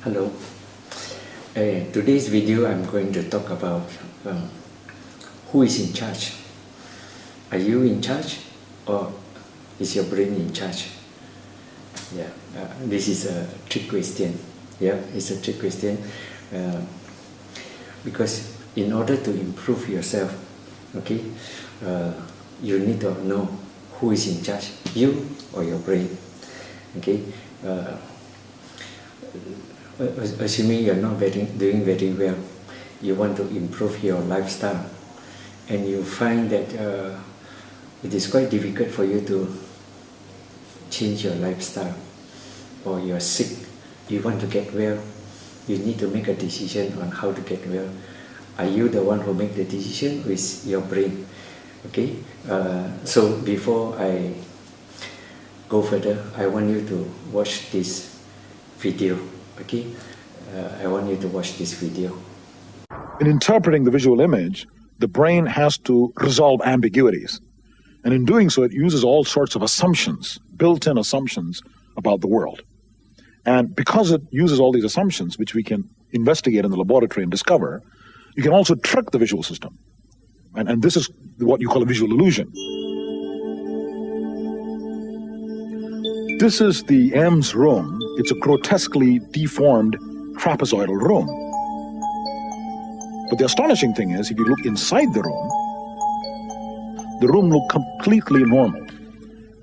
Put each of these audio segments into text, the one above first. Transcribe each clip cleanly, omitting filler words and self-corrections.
Hello. Today's video I'm going to talk about who is in charge. Are you in charge or is your brain in charge? Yeah, this is a trick question. Yeah, it's a trick question because in order to improve yourself, okay, you need to know who is in charge, you or your brain. Okay. Assuming you're not doing very well, you want to improve your lifestyle, and you find that it is quite difficult for you to change your lifestyle, or you're sick, you want to get well, you need to make a decision on how to get well. Are you the one who make the decision, or is your brain? Okay, so before I go further, I want you to watch this video. Okay, I want you to watch this video. In interpreting the visual image, the brain has to resolve ambiguities. And in doing so, it uses all sorts of assumptions, built-in assumptions about the world. And because it uses all these assumptions, which we can investigate in the laboratory and discover, you can also trick the visual system. And this is what you call a visual illusion. This is the M's room. It's a grotesquely deformed trapezoidal room. But the astonishing thing is, if you look inside the room looks completely normal,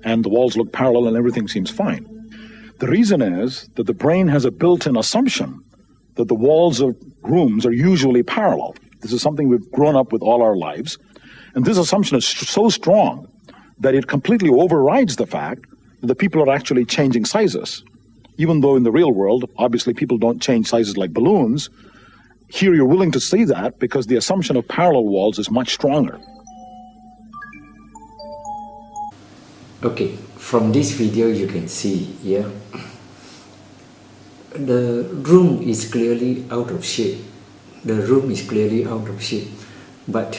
and the walls look parallel and everything seems fine. The reason is that the brain has a built-in assumption that the walls of rooms are usually parallel. This is something we've grown up with all our lives, and this assumption is so strong that it completely overrides the fact that the people are actually changing sizes. Even though in the real world, obviously people don't change sizes like balloons, here you're willing to see that because the assumption of parallel walls is much stronger. Okay, from this video you can see, yeah, the room is clearly out of shape. The room is clearly out of shape. But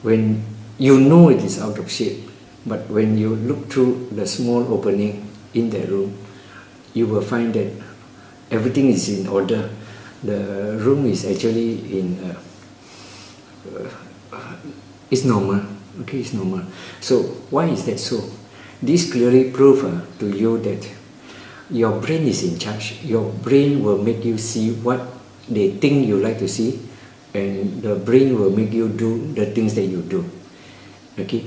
when you know it is out of shape, but when you look through the small opening in the room, you will find that everything is in order. The room is actually in, it's normal, okay, it's normal. So why is that so? This clearly proves to you that your brain is in charge. Your brain will make you see what they think you like to see, and the brain will make you do the things that you do. Okay,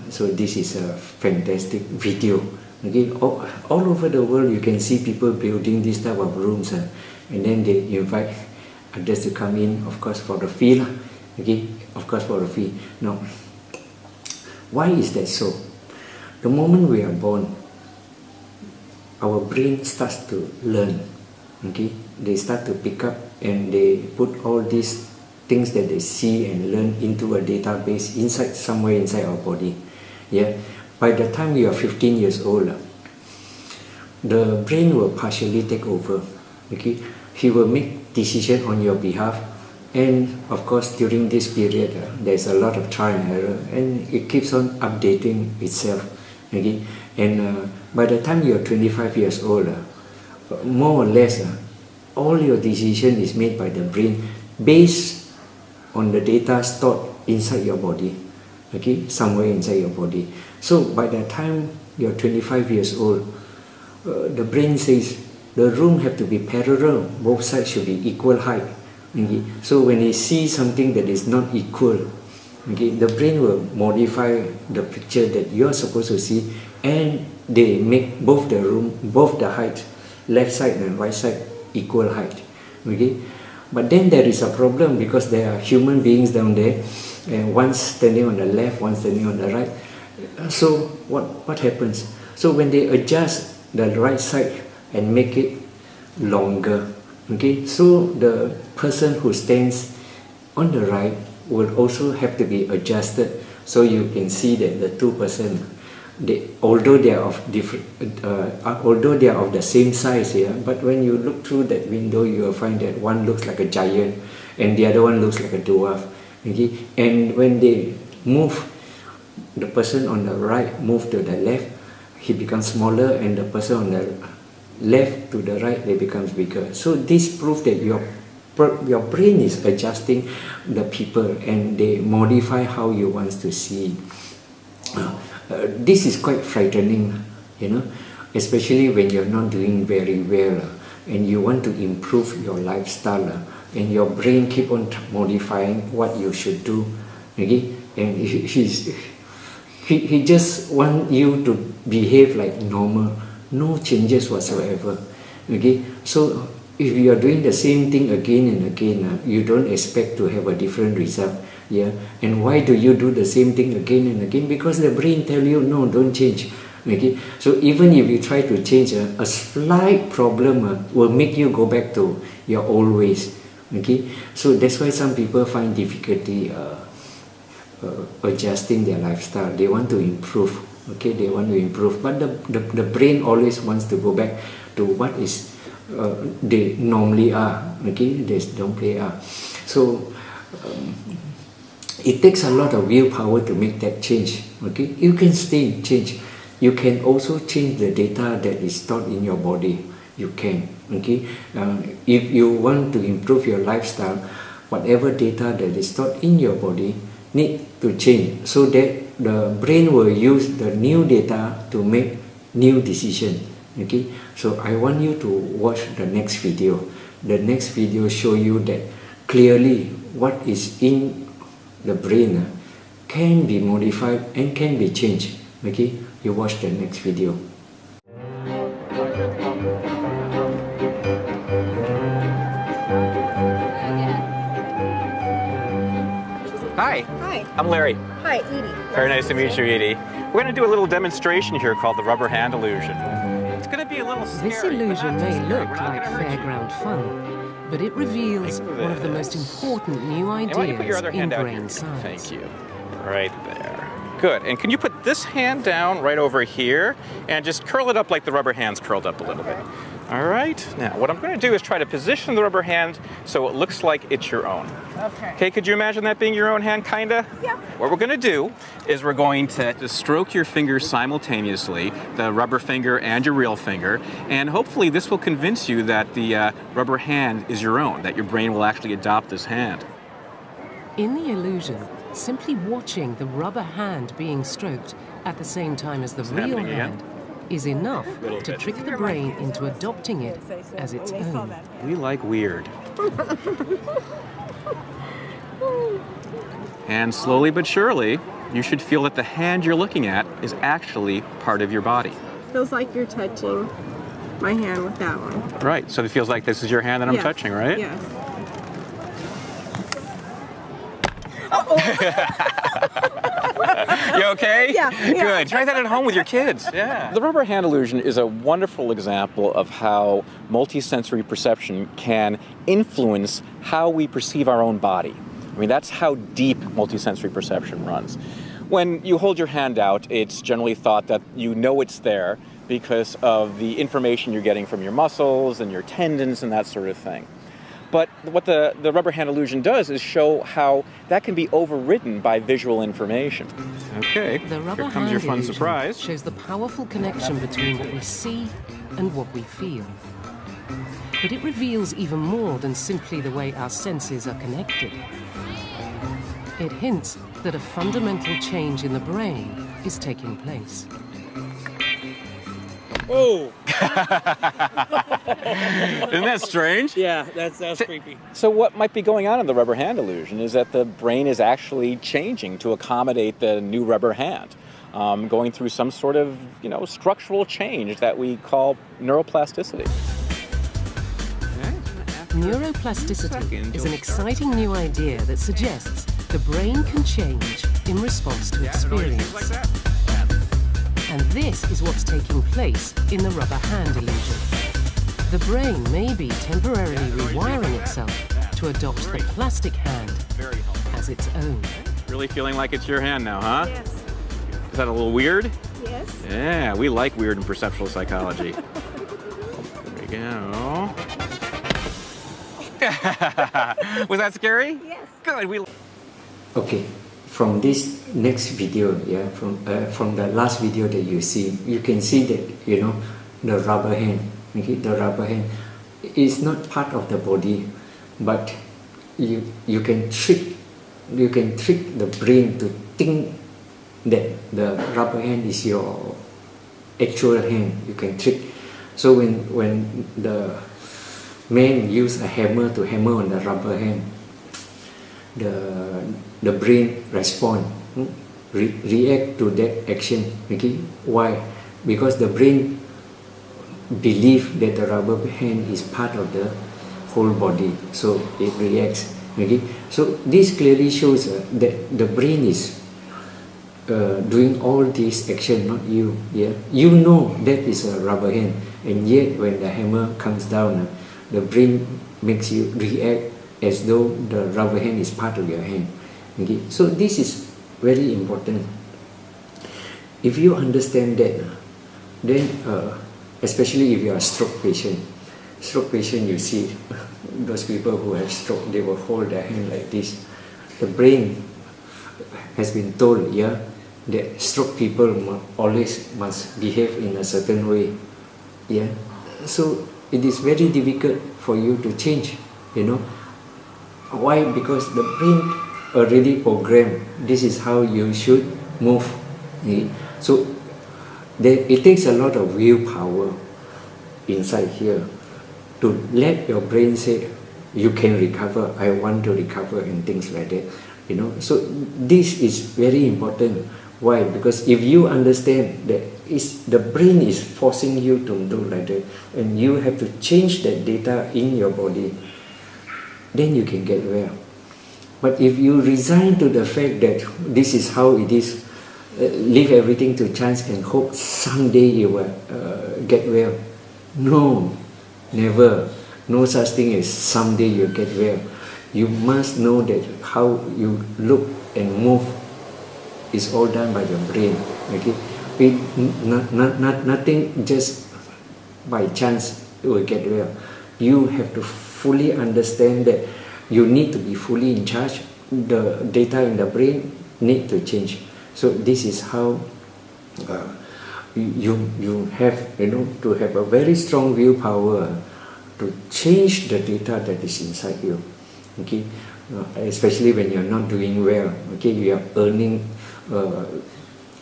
so this is a fantastic video. Okay, all over the world you can see people building this type of rooms, and then they invite others to come in, of course for the fee. Okay, of course for the fee. Now, why is that so? The moment we are born, our brain starts to learn. Okay, they start to pick up and they put all these things that they see and learn into a database somewhere inside our body. Yeah, by the time you are 15 years old, the brain will partially take over. Okay, he will make decision on your behalf, and of course during this period there's a lot of trial and error, and it keeps on updating itself. Okay, and by the time you are 25 years old, more or less all your decision is made by the brain based on the data stored inside your body, okay, somewhere inside your body. So by the time you're 25 years old, the brain says the room have to be parallel, both sides should be equal height. Okay? So when they see something that is not equal, okay, the brain will modify the picture that you're supposed to see, and they make both the height, left side and right side, equal height. Okay, but then there is a problem because there are human beings down there, and one standing on the left, one standing on the right. So what happens? So when they adjust the right side and make it longer, okay, so the person who stands on the right will also have to be adjusted. So you can see that the two person, although they are of the same size here, but when you look through that window, you will find that one looks like a giant and the other one looks like a dwarf. Okay, and when they move, the person on the right move to the left, he becomes smaller, and the person on the left to the right, they becomes bigger. So this proves that your brain is adjusting the people and they modify how you want to see. This is quite frightening, especially when you're not doing very well and you want to improve your lifestyle and your brain keep on modifying what you should do, okay? And he just want you to behave like normal, no changes whatsoever, okay? So if you are doing the same thing again and again, you don't expect to have a different result. Yeah, and why do you do the same thing again and again? Because the brain tell you, no, don't change. Okay, so even if you try to change, a slight problem will make you go back to your old ways. Okay, so that's why some people find difficulty adjusting their lifestyle. They want to improve. Okay, they want to improve, but the brain always wants to go back to what is they normally are. Okay, they don't play are. So. It takes a lot of willpower to make that change. Okay, you can still change. You can also change the data that is stored in your body. You can. Okay, if you want to improve your lifestyle, whatever data that is stored in your body need to change so that the brain will use the new data to make new decision. Okay, so I want you to watch the next video. The next video show you that clearly what is in the brain can be modified and can be changed. Okay, you watch the next video. Hi. Hi. I'm Larry. Hi, Edie. Very nice to meet you, Edie. We're going to do a little demonstration here called the rubber hand illusion. It's going to be a little scary. This illusion but not may too scary. look We're not like gonna hurt you. fairground fun, but it reveals Like one of the most this. important new And why don't you put your ideas other in hand out here? brain science. Thank you. Right there. Good. And can you put this hand down right over here and just curl it up like the rubber hand's curled up a little bit? All right. Now, what I'm going to do is try to position the rubber hand so it looks like it's your own. Okay. Okay, could you imagine that being your own hand, kinda? Yeah. What we're gonna do is we're going to just stroke your fingers simultaneously, the rubber finger and your real finger, and hopefully this will convince you that the rubber hand is your own, that your brain will actually adopt this hand. In the illusion, simply watching the rubber hand being stroked at the same time as the It's real happening again. hand is enough Little to bit. trick the brain into adopting it as its own. We like weird. And slowly but surely, you should feel that the hand you're looking at is actually part of your body. Feels like you're touching my hand with that one. Right, so it feels like this is your hand that I'm Yes. touching, right? Yes. You okay? Yeah, yeah. Good. Try that at home with your kids. Yeah. The rubber hand illusion is a wonderful example of how multisensory perception can influence how we perceive our own body. I mean, that's how deep multisensory perception runs. When you hold your hand out, it's generally thought that you know it's there because of the information you're getting from your muscles and your tendons and that sort of thing. But what the rubber hand illusion does is show how that can be overridden by visual information. Okay, The rubber here comes hand your fun illusion surprise. shows the powerful connection between what we see and what we feel. But it reveals even more than simply the way our senses are connected. It hints that a fundamental change in the brain is taking place. Oh, Isn't that strange? yeah, that's creepy. So what might be going on in the rubber hand illusion is that the brain is actually changing to accommodate the new rubber hand, going through some sort of, structural change that we call neuroplasticity. Neuroplasticity is an exciting new idea that suggests the brain can change in response to experience. And this is what's taking place in the rubber hand illusion. The brain may be temporarily rewiring itself to adopt the plastic hand as its own. Really feeling like it's your hand now, huh? Yes. Is that a little weird? Yes. Yeah, we like weird in perceptual psychology. There we go. Was that scary? Yes. Good. We. Okay, from this next video, from the last video that you see, you can see that the rubber hand okay, the rubber hand is not part of the body, but you can trick the brain to think that the rubber hand is your actual hand. You can trick. So when the man use a hammer to hammer on the rubber hand, the brain respond, react to that action. Okay, why? Because the brain believe that the rubber hand is part of the whole body, so it reacts. Okay, so this clearly shows that the brain is doing all this action, not you. Yeah, you know that is a rubber hand, and yet when the hammer comes down, the brain makes you react as though the rubber hand is part of your hand. Okay, so this is very important. If you understand that, then especially if you are a stroke patient, you see those people who have stroke, they will hold their hand like this. The brain has been told, yeah, that stroke people always must behave in a certain way. Yeah, so it is very difficult for you to change. You know why? Because the brain already programmed. This is how you should move. Okay? So it takes a lot of willpower inside here to let your brain say, you can recover, I want to recover, and things like that. You know, so this is very important. Why? Because if you understand that the brain is forcing you to do like that, and you have to change that data in your body, then you can get well. But if you resign to the fact that this is how it is, leave everything to chance and hope someday you will get well. No, never. No such thing as someday you'll get well. You must know that how you look and move is all done by your brain. Okay, nothing just by chance will get well. You have to fully understand that you need to be fully in charge. The data in the brain need to change. So this is how you have to have a very strong willpower to change the data that is inside you. Okay, especially when you are not doing well. Okay, you are earning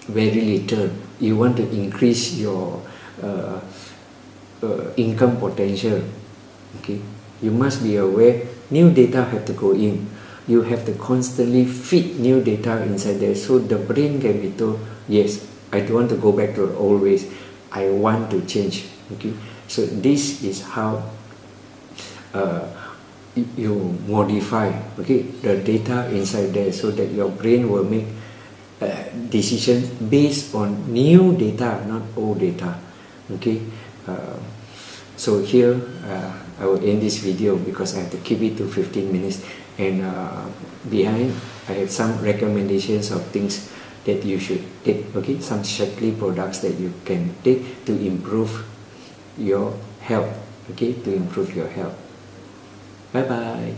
very little. You want to increase your income potential. Okay, you must be aware new data have to go in. You have to constantly feed new data inside there, so the brain can be told, yes, I don't want to go back to the old ways, I want to change. Okay, so this is how you modify, okay, the data inside there, so that your brain will make decisions based on new data, not old data. Okay, so here I will end this video because I have to keep it to 15 minutes, and behind I have some recommendations of things that you should take. Okay, some Shaklee products that you can take to improve your health. Okay, to improve your health. Bye bye.